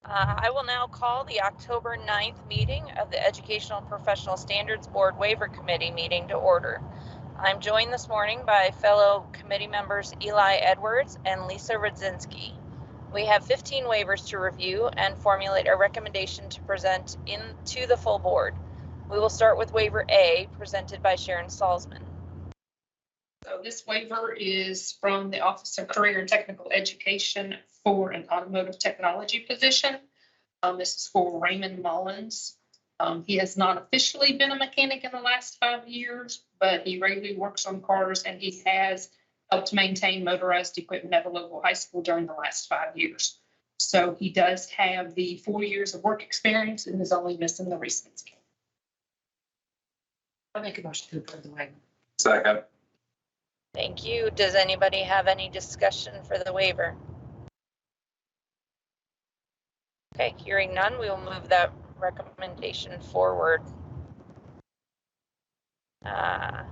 I will now call the October 9th meeting of the Educational Professional Standards Board Waiver Committee meeting to order. I'm joined this morning by fellow committee members Eli Edwards and Lisa Rudzinski. We have 15 waivers to review and formulate a recommendation to present to the full board. We will start with waiver A, presented by Sharon Salzman. So this waiver is from the Office of Career and Technical Education for an automotive technology position. This is for Raymond Mullins. He has not officially been a mechanic in the last 5 years, but he regularly works on cars and he has helped maintain motorized equipment at a local high school during the last 5 years. So he does have the 4 years of work experience and is only missing the recent. I'll make a motion to approve the waiver. Second. Thank you. Does anybody have any discussion for the waiver? Okay, hearing none, we will move that recommendation forward. And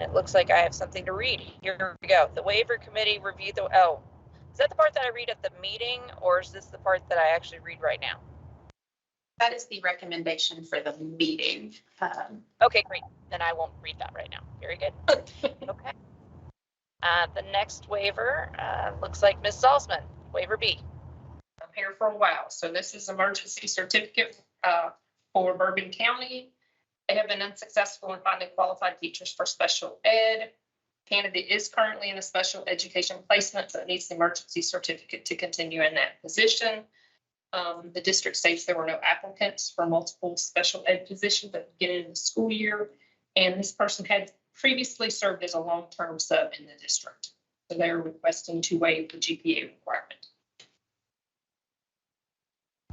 it looks like I have something to read. Here we go. The waiver committee reviewed the, is that the part that I read at the meeting, or is this the part that I actually read right now? That is the recommendation for the meeting. Okay, great. Then I won't read that right now. Very good. Okay. The next waiver looks like Ms. Salzman, waiver B. I'm here for a while. So this is emergency certificate for Bourbon County. They have been unsuccessful in finding qualified teachers for special ed. Candidate is currently in a special education placement, so it needs the emergency certificate to continue in that position. The district states there were no applicants for multiple special ed positions at the beginning of the school year, and this person had previously served as a long-term sub in the district. So they are requesting to waive the GPA requirement.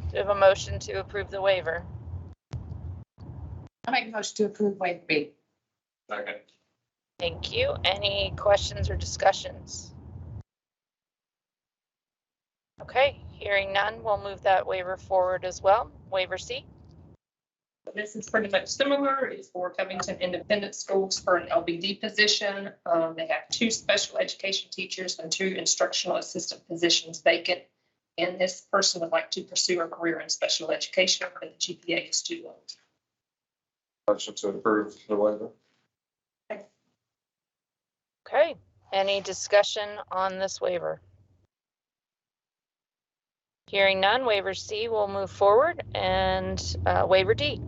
Do you have a motion to approve the waiver? I'll make a motion to approve waiver B. Second. Thank you. Any questions or discussions? Okay, hearing none, we'll move that waiver forward as well. Waiver C. This is pretty much similar. It's for Covington Independent Schools for an LBD position. They have 2 special education teachers and 2 instructional assistant positions vacant. And this person would like to pursue a career in special education, but the GPA is too low. Motion to approve the waiver. Okay, any discussion on this waiver? Hearing none, waiver C will move forward, and waiver D.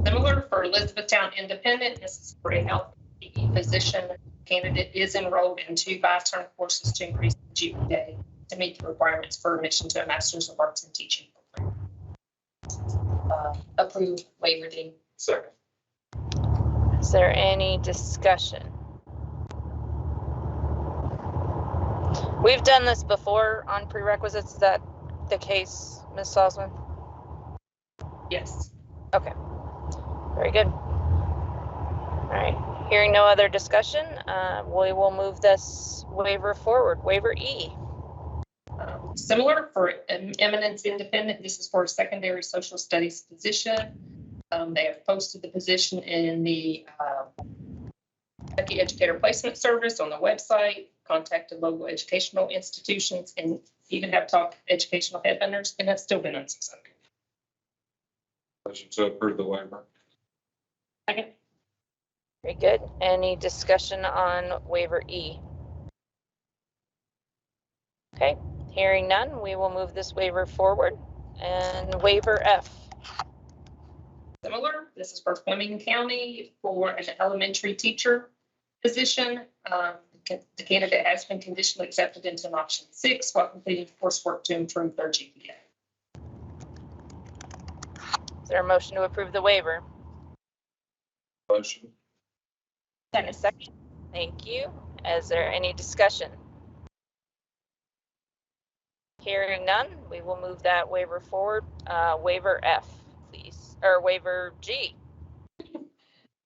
Similar for Elizabethtown Independent, this is for a health PE position. Candidate is enrolled in 2 5-term courses to increase the GPA to meet the requirements for admission to a Master's of Arts in Teaching program. Approve waiver D. Second. Is there any discussion? We've done this before on prerequisites. Is that the case, Ms. Salzman? Yes. Okay, very good. All right, hearing no other discussion, we will move this waiver forward. Waiver E. Similar for Eminence Independent, this is for a secondary social studies position. They have posted the position in the Kentucky Educator Placement Service on the website, contacted local educational institutions, and even have talked to educational headhunters, and have still been unsuccessful. Motion to approve the waiver. Second. Very good. Any discussion on waiver E? Okay, hearing none, we will move this waiver forward. And waiver F. Similar, this is for Fleming County for an elementary teacher position. The candidate has been conditionally accepted into an option 6 while completing coursework to improve their GPA. Is there a motion to approve the waiver? Motion. And a second. Thank you. Is there any discussion? Hearing none, we will move that waiver forward. Waiver F, please, or waiver G.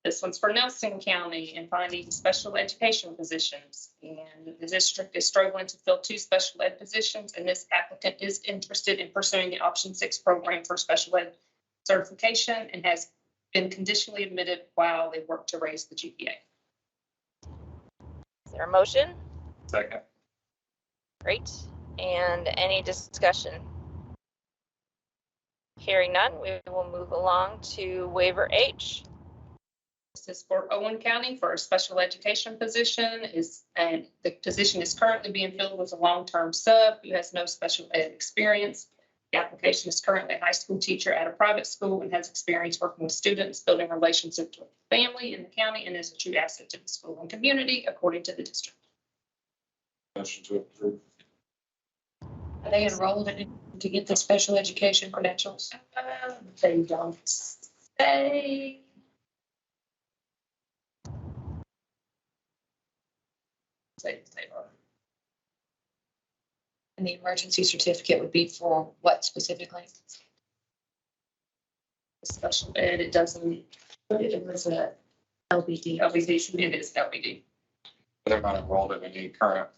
This one's for Nelson County and finding special education positions. And the district is struggling to fill 2 special ed positions, and this applicant is interested in pursuing the option 6 program for special ed certification and has been conditionally admitted while they work to raise the GPA. Is there a motion? Second. Great. And any discussion? Hearing none, we will move along to waiver H. This is for Owen County for a special education position and the position is currently being filled with a long-term sub who has no special ed experience. The application is currently a high school teacher at a private school and has experience working with students, building relationships with the family in the county, and is a true asset to the school and community, according to the district. Motion to approve. Are they enrolled to get the special education credentials? They don't say. Say they are. And the emergency certificate would be for what specifically? Special ed, it doesn't, it was a LBD. LBD, it is LBD. They're not enrolled in any current.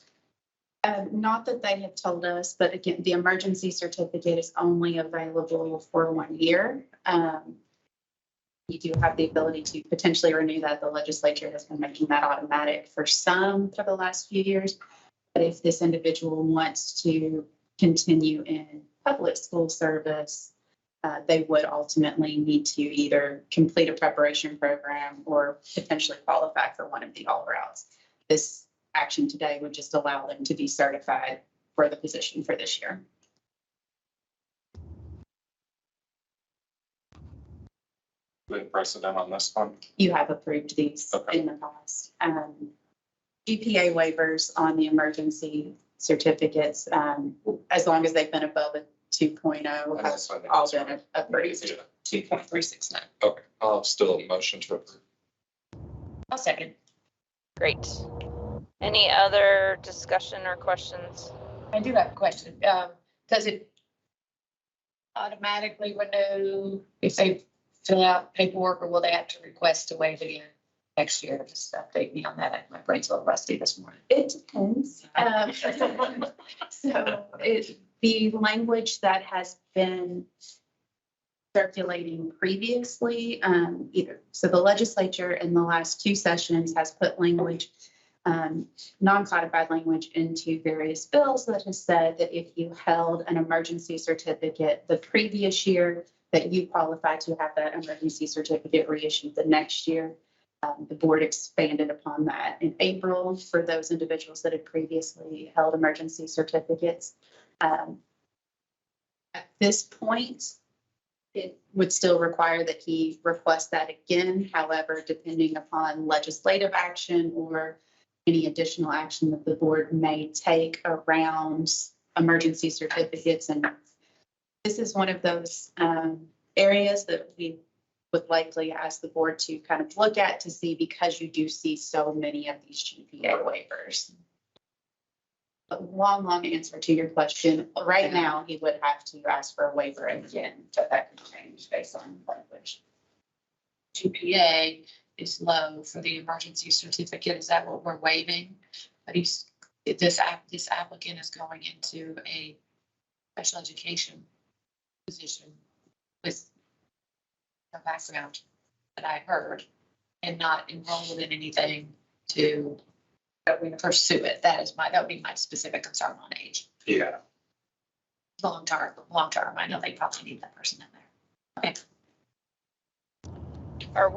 Not that they have told us, but again, the emergency certificate is only available for 1 year. You do have the ability to potentially renew that. The legislature has been making that automatic for some for the last few years. But if this individual wants to continue in public school service, they would ultimately need to either complete a preparation program or potentially qualify for one of the all routes. This action today would just allow them to be certified for the position for this year. Been precedent on this one. You have approved these Okay. in the past. GPA waivers on the emergency certificates, as long as they've been above a 2.0, have That's what I all think. been approved. Yeah. 2.369. Okay, I'll still motion to approve. I'll second. Great. Any other discussion or questions? I do have a question. Does it automatically renew if they fill out paperwork, or will they have to request to waive it again next year? Just update me on that. My brain's a little rusty this morning. It depends. The language that has been circulating previously, so the legislature in the last 2 sessions has put language, non-codified language into various bills that has said that if you held an emergency certificate the previous year, that you qualify to have that emergency certificate reissued the next year. The board expanded upon that in April for those individuals that had previously held emergency certificates. At this point, it would still require that he request that again. However, depending upon legislative action or any additional action that the board may take around emergency certificates. And this is one of those areas that we would likely ask the board to kind of look at to see, because you do see so many of these GPA waivers. A long answer to your question. Right now, he would have to ask for a waiver again, but that could change based on language. GPA is low for the emergency certificate. Is that what we're waiving? But this applicant is going into a special education position with a background that I heard, and not enrolled in anything to pursue it. That would be my specific concern on age. Yeah. Long term, I know they probably need that person in there. Okay. Are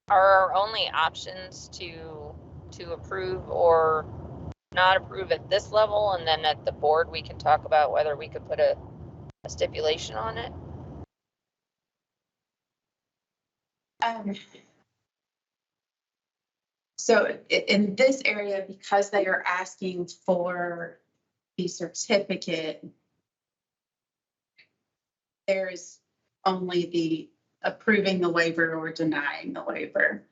our only options to approve or not approve at this level, and then at the board we can talk about whether we could put a stipulation on it? So in this area, because they are asking for the certificate, there's only the approving the waiver or denying the waiver.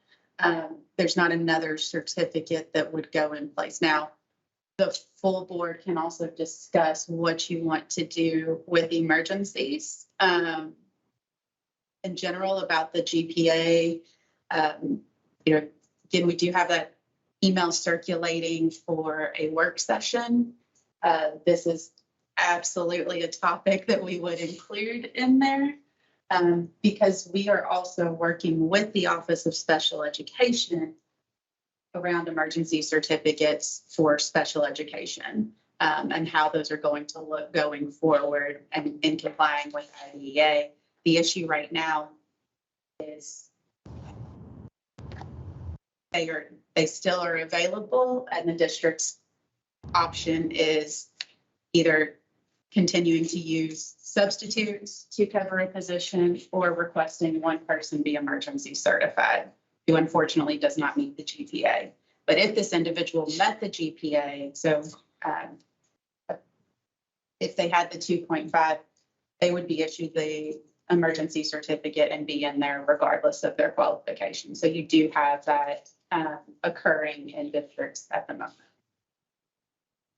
There's not another certificate that would go in place. Now, the full board can also discuss what you want to do with emergencies. In general, about the GPA, again, we do have that email circulating for a work session. This is absolutely a topic that we would include in there, because we are also working with the Office of Special Education around emergency certificates for special education. and how those are going to look going forward and in complying with IDEA. The issue right now is they still are available, and the district's option is either continuing to use substitutes to cover a position or requesting one person be emergency certified, who unfortunately does not meet the GPA. But if this individual met the GPA, so if they had the 2.5, they would be issued the emergency certificate and be in there regardless of their qualification. So you do have that occurring in districts at the moment.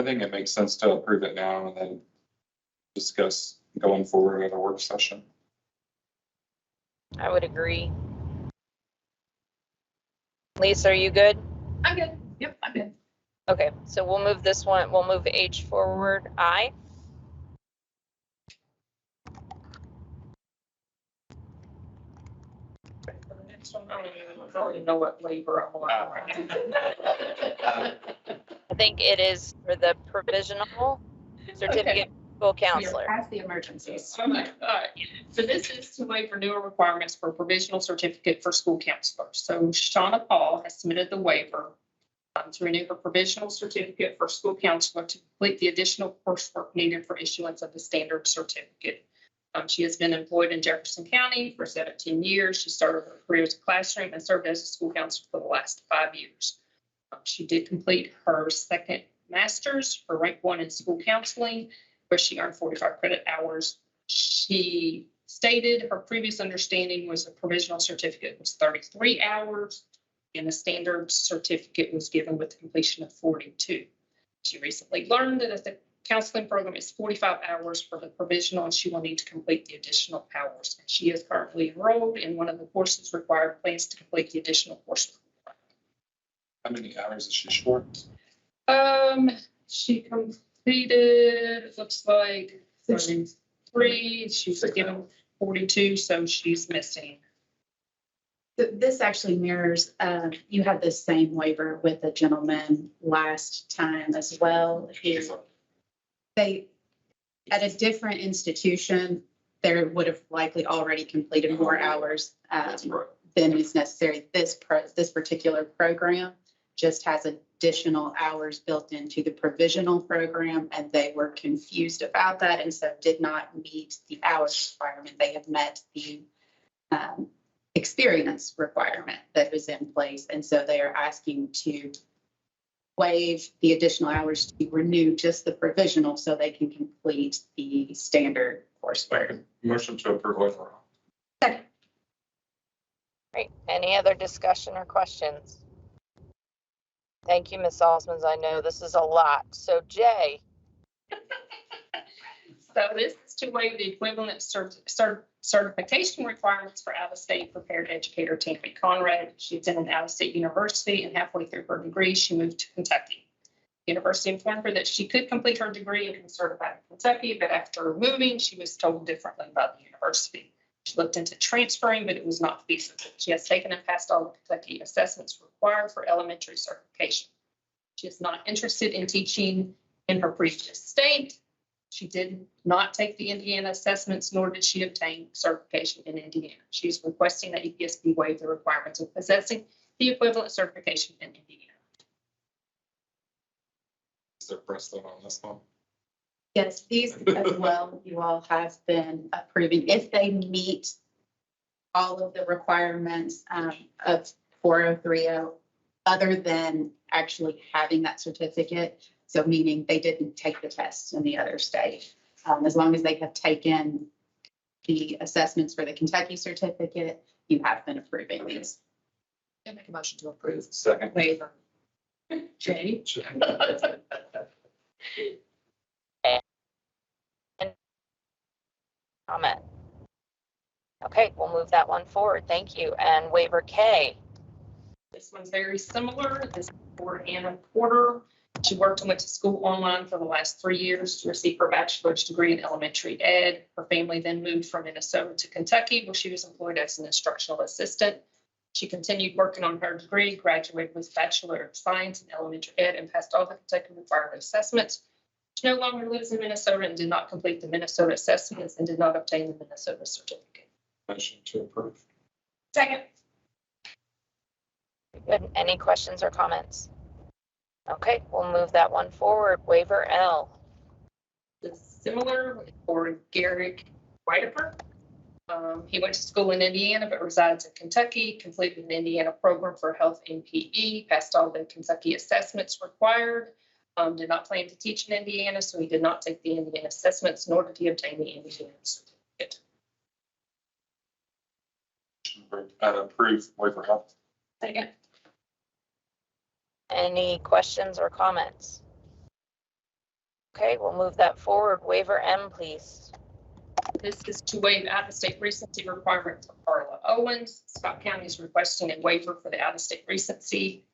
I think it makes sense to approve it now and then discuss going forward at a work session. I would agree. Lisa, are you good? I'm good. Yep, I'm good. Okay, so we'll move this one, we'll move H forward, I. For the next one, I don't even know what waiver I'm on right now. I think it is for the provisional certificate school counselor. As the emergencies. All right. So this is to waive renewal requirements for provisional certificate for school counselors. So Shauna Paul has submitted the waiver to renew her provisional certificate for school counselor to complete the additional coursework needed for issuance of the standard certificate. She has been employed in Jefferson County for 17 years. She started her career as a classroom and served as a school counselor for the last 5 years. She did complete her second master's for rank 1 in school counseling, where she earned 45 credit hours. She stated her previous understanding was a provisional certificate was 33 hours and a standard certificate was given with completion of 42. She recently learned that the counseling program is 45 hours for the provisional and she will need to complete the additional hours. And she is currently enrolled in one of the courses required, plans to complete the additional course. How many hours is she short? She completed, it looks like 33. She was given 42, so she's missing. This actually mirrors, you had the same waiver with a gentleman last time as well. They, at a different institution, there would have likely already completed more hours than is necessary. This particular program just has additional hours built into the provisional program, and they were confused about that and so did not meet the hours requirement. They have met the experience requirement that was in place, and so they are asking to waive the additional hours to renew just the provisional so they can complete the standard coursework. Motion to approve waiver. Second. Great. Any other discussion or questions? Thank you, Ms. Osmonds. I know this is a lot. So Jay. So this is to waive the equivalent certification requirements for out-of-state prepared educator Tammy Conrad. She's in an out-of-state university, and halfway through her degree, she moved to Kentucky. The university informed her that she could complete her degree and be certified in Kentucky, but after moving, she was told differently by the university. She looked into transferring, but it was not feasible. She has taken and passed all the Kentucky assessments required for elementary certification. She is not interested in teaching in her previous state. She did not take the Indiana assessments, nor did she obtain certification in Indiana. She is requesting that EPSB waive the requirements of possessing the equivalent certification in Indiana. Is there precedent on this one? Yes, these as well, you all have been approving if they meet all of the requirements of 4030, other than actually having that certificate. So meaning they didn't take the tests in the other state. As long as they have taken the assessments for the Kentucky certificate, you have been approving these. I make a motion to approve Second. waiver. Jay? Comment. Okay, we'll move that one forward. Thank you. And waiver K. This one's very similar. This is for Anna Porter. She worked and went to school online for the last 3 years to receive her bachelor's degree in elementary ed. Her family then moved from Minnesota to Kentucky, where she was employed as an instructional assistant. She continued working on her degree, graduated with Bachelor of Science in Elementary Ed, and passed all the Kentucky required assessments. She no longer lives in Minnesota and did not complete the Minnesota assessments and did not obtain the Minnesota certificate. Motion to approve. Second. Good. Any questions or comments? Okay, we'll move that one forward. Waiver L. Similar for Garrick Whitaker. He went to school in Indiana but resides in Kentucky, completed an Indiana program for health and PE, passed all the Kentucky assessments required, did not plan to teach in Indiana, so he did not take the Indiana assessments, nor did he obtain the Indiana certificate. Approve waiver health. Second. Any questions or comments? Okay, we'll move that forward. Waiver M, please. This is to waive out-of-state recency requirement for Carla Owens. Scott County is requesting a waiver for the out-of-state recency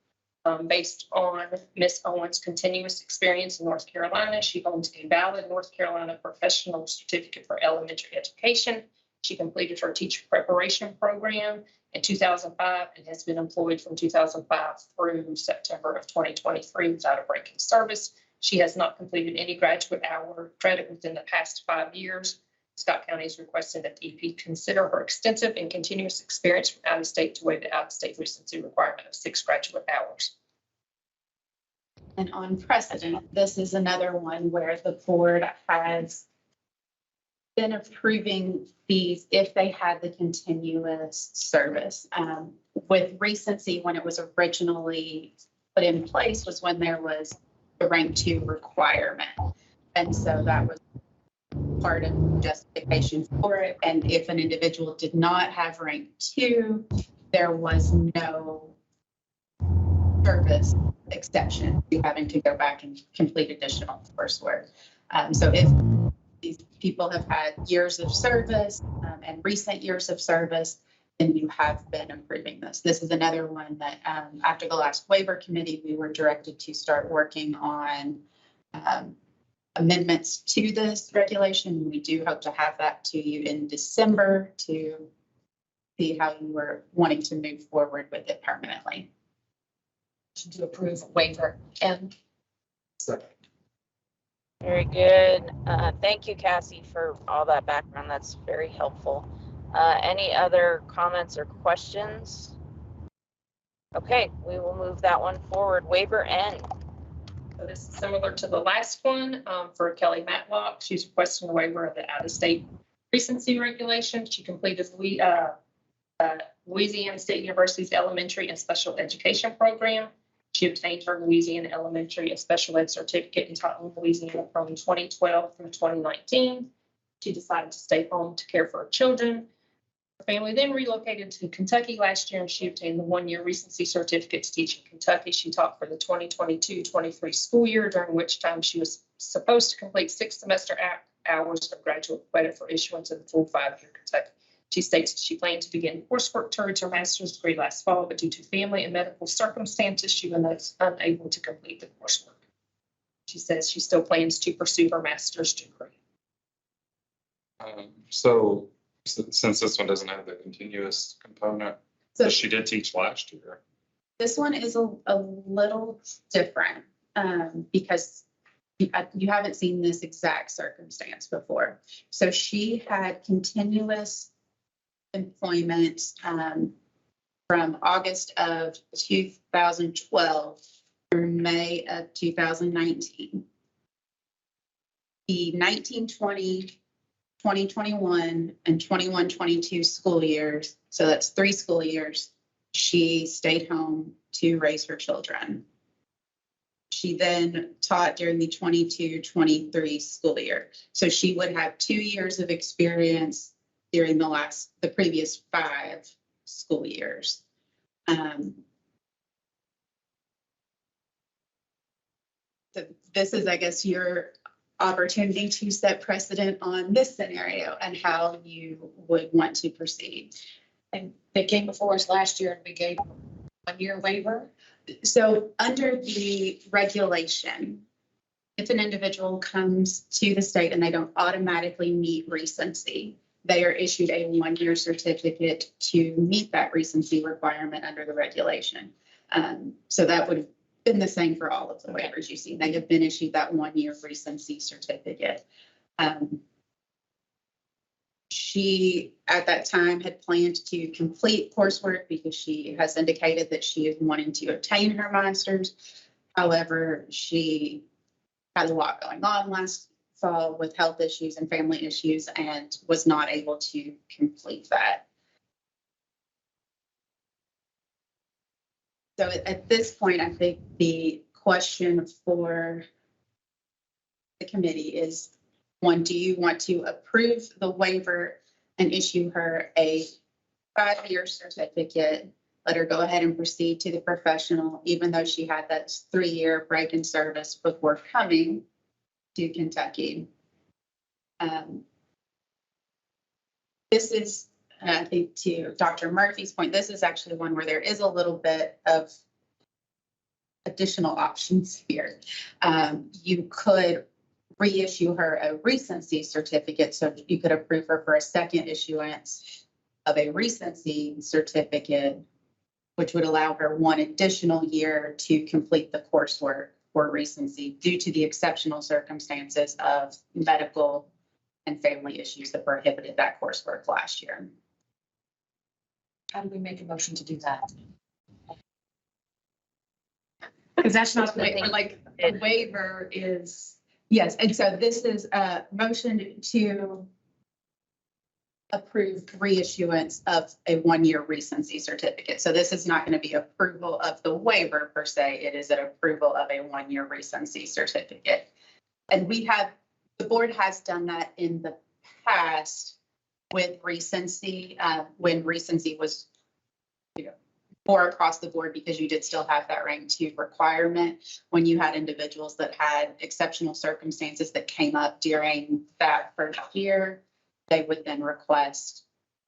based on Miss Owens' continuous experience in North Carolina. She holds a valid North Carolina professional certificate for elementary education. She completed her teacher preparation program in 2005 and has been employed from 2005 through September of 2023 without a break in service. She has not completed any graduate hour credit within the past 5 years. Scott County is requesting that the EP consider her extensive and continuous experience from out of state to waive the out of state recency requirement of 6 graduate hours. And on precedent, this is another one where the board has been approving these if they had the continuous service. With recency, when it was originally put in place was when there was the rank 2 requirement. And so that was part of justification for it. And if an individual did not have rank 2, there was no service exception to having to go back and complete additional coursework. So if these people have had years of service and recent years of service, then you have been approving this. This is another one that after the last waiver committee, we were directed to start working on amendments to this regulation. We do hope to have that to you in December to see how you were wanting to move forward with it permanently. To approve waiver M. Second. Very good. Thank you, Cassie, for all that background. That's very helpful. Any other comments or questions? Okay, we will move that one forward. Waiver N. So this is similar to the last one for Kelly Matlock. She's requesting a waiver of the out-of-state recency regulation. She completed Louisiana State University's elementary and special education program. She obtained her Louisiana elementary and special ed certificate and taught in Louisiana from 2012 through 2019. She decided to stay home to care for her children. Her family then relocated to Kentucky last year, and she obtained the 1-year recency certificate to teach in Kentucky. She taught for the 2022-23 school year, during which time she was supposed to complete 6 semester hours of graduate credit for issuance of the full 5-year Kentucky. She states she planned to begin coursework towards her master's degree last fall, but due to family and medical circumstances, she was unable to complete the coursework. She says she still plans to pursue her master's degree. So since this one doesn't have the continuous component, So she did teach last year. this one is a little different because you haven't seen this exact circumstance before. So she had continuous employment from August of 2012 through May of 2019. The 1920, 2021, and 21-22 school years, so that's 3 school years, she stayed home to raise her children. She then taught during the 22-23 school year. So she would have 2 years of experience during the previous 5 school years. So this is, I guess, your opportunity to set precedent on this scenario and how you would want to proceed. And they came before us last year and we gave 1-year waiver. So under the regulation, if an individual comes to the state and they don't automatically meet recency, they are issued a 1-year certificate to meet that recency requirement under the regulation. So that would have been the same for all of the waivers you see. They have been issued that 1-year recency certificate. She, at that time, had planned to complete coursework because she has indicated that she is wanting to obtain her master's. However, she had a lot going on last fall with health issues and family issues and was not able to complete that. So at this point, I think the question for the committee is, one, do you want to approve the waiver and issue her a 5-year certificate? Let her go ahead and proceed to the professional, even though she had that 3-year break in service before coming to Kentucky. This is, I think, to Dr. Murphy's point, this is actually one where there is a little bit of additional options here. You could reissue her a recency certificate, so you could approve her for a second issuance of a recency certificate, which would allow her 1 additional year to complete the coursework for recency due to the exceptional circumstances of medical and family issues that prohibited that coursework last year. How do we make a motion to do that? Because that's not the way, like, a waiver is, yes, and so this is a motion to approve reissuance of a 1-year recency certificate. So this is not going to be approval of the waiver per se, it is an approval of a 1-year recency certificate. And the board has done that in the past with recency, when recency was, more across the board, because you did still have that rank 2 requirement. When you had individuals that had exceptional circumstances that came up during that first year, they would then request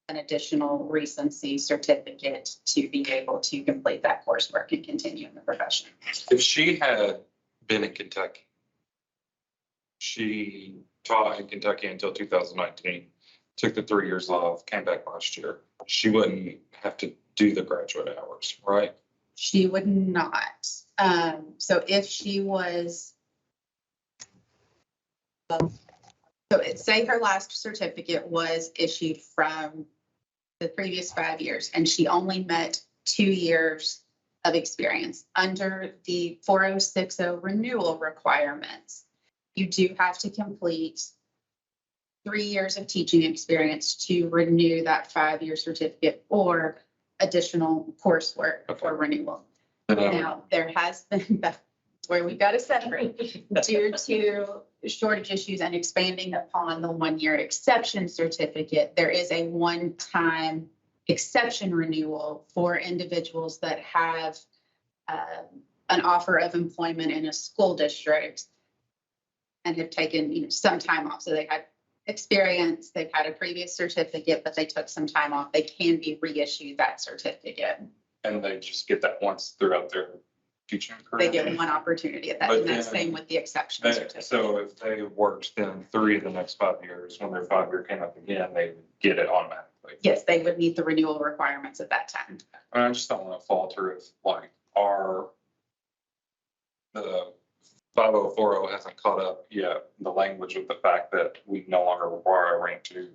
an additional recency certificate to be able to complete that coursework and continue in the profession. If she had been in Kentucky, she taught in Kentucky until 2019, took the 3 years off, came back last year, she wouldn't have to do the graduate hours, right? She would not. So if she was, say her last certificate was issued from the previous 5 years and she only met 2 years of experience under the 4060 renewal requirements, you do have to complete 3 years of teaching experience to renew that 5-year certificate or additional coursework for renewal. Now, there has been, that's where we've got to separate, due to shortage issues and expanding upon the 1-year exception certificate, there is a one-time exception renewal for individuals that have an offer of employment in a school district and have taken some time off. So they had experience, they've had a previous certificate, but they took some time off. They can be reissued that certificate. And they just get that once throughout their teaching career? They get one opportunity at that, and that's same with the exception certificate. So if they worked then 3 of the next 5 years, when their 5-year came up again, they would get it automatically? Yes, they would meet the renewal requirements at that time. I just don't want to falter if the 5040 hasn't caught up yet, the language with the fact that we no longer require a rank 2.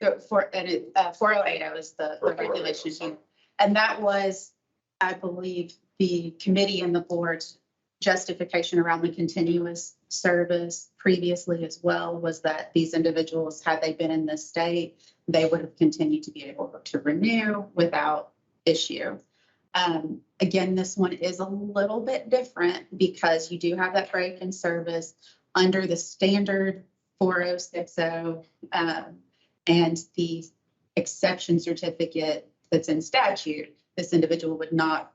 So 4080 is the regulation here. And that was, I believe, the committee and the board's justification around the continuous service previously as well, was that these individuals, had they been in this state, they would have continued to be able to renew without issue. Again, this one is a little bit different because you do have that break in service under the standard 4060 and the exception certificate that's in statute. This individual would not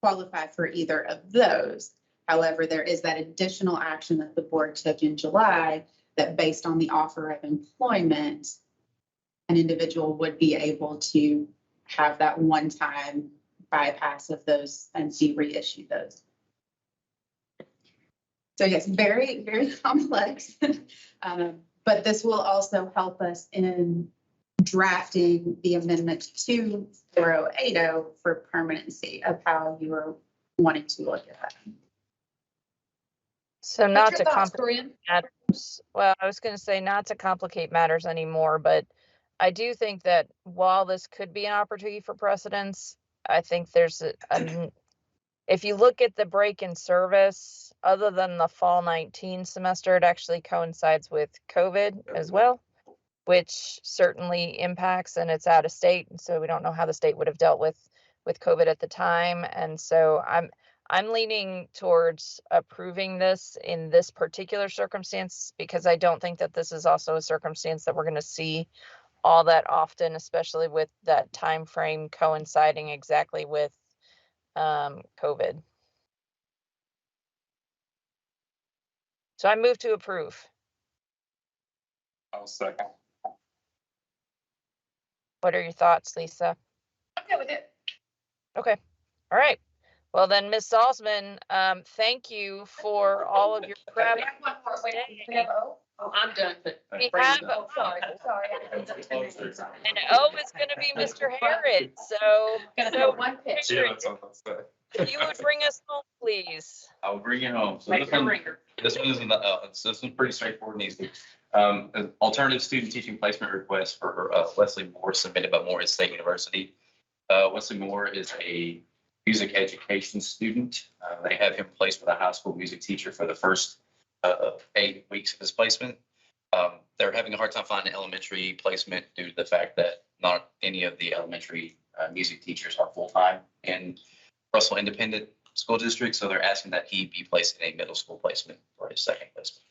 qualify for either of those. However, there is that additional action that the board took in July that, based on the offer of employment, an individual would be able to have that one-time bypass of those and see reissue those. So yes, very, very complex. But this will also help us in drafting the amendment to 4080 for permanency of how you are wanting to look at that. So not What's to your thoughts, complicate Corinne? matters. Well, I was going to say not to complicate matters anymore, but I do think that while this could be an opportunity for precedence, I think there's if you look at the break in service, other than the fall 19 semester, it actually coincides with COVID as well, which certainly impacts, and it's out of state. And so we don't know how the state would have dealt with COVID at the time. And so I'm leaning towards approving this in this particular circumstance, because I don't think that this is also a circumstance that we're going to see all that often, especially with that time frame coinciding exactly with COVID. So I move to approve. I'll second. What are your thoughts, Lisa? I'm good with it. Okay. All right. Well then, Ms. Salzman, thank you for all of your prep. We have one more. Wait, we have O? Oh, I'm done, but. We have Oh, sorry. an O is going to be Mr. Harrod. So, Gonna throw one pitch. Yeah, that's all I'll say. if you would bring us home, please. I'll bring it home. So Make it a ringer. this one isn't, this one's pretty straightforward and easy. An alternative student teaching placement request for Wesley Moore submitted by Morehead State University. Wesley Moore is a music education student. They have him placed with a high school music teacher for the first 8 weeks of his placement. They're having a hard time finding elementary placement due to the fact that not any of the elementary music teachers are full-time in Russell Independent School District. So they're asking that he be placed in a middle school placement for his second placement.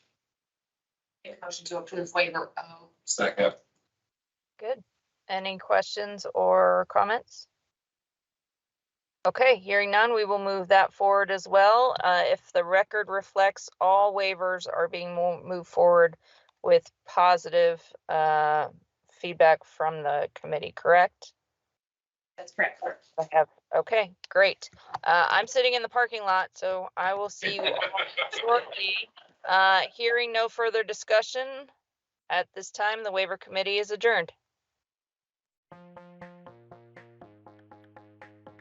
Make a motion to approve waiver O. Second. Good. Any questions or comments? Okay, hearing none, we will move that forward as well. If the record reflects, all waivers are being moved forward with positive feedback from the committee, correct? That's correct. I have, okay, great. I'm sitting in the parking lot, so I will see you all shortly. Hearing no further discussion, at this time, the waiver committee is adjourned.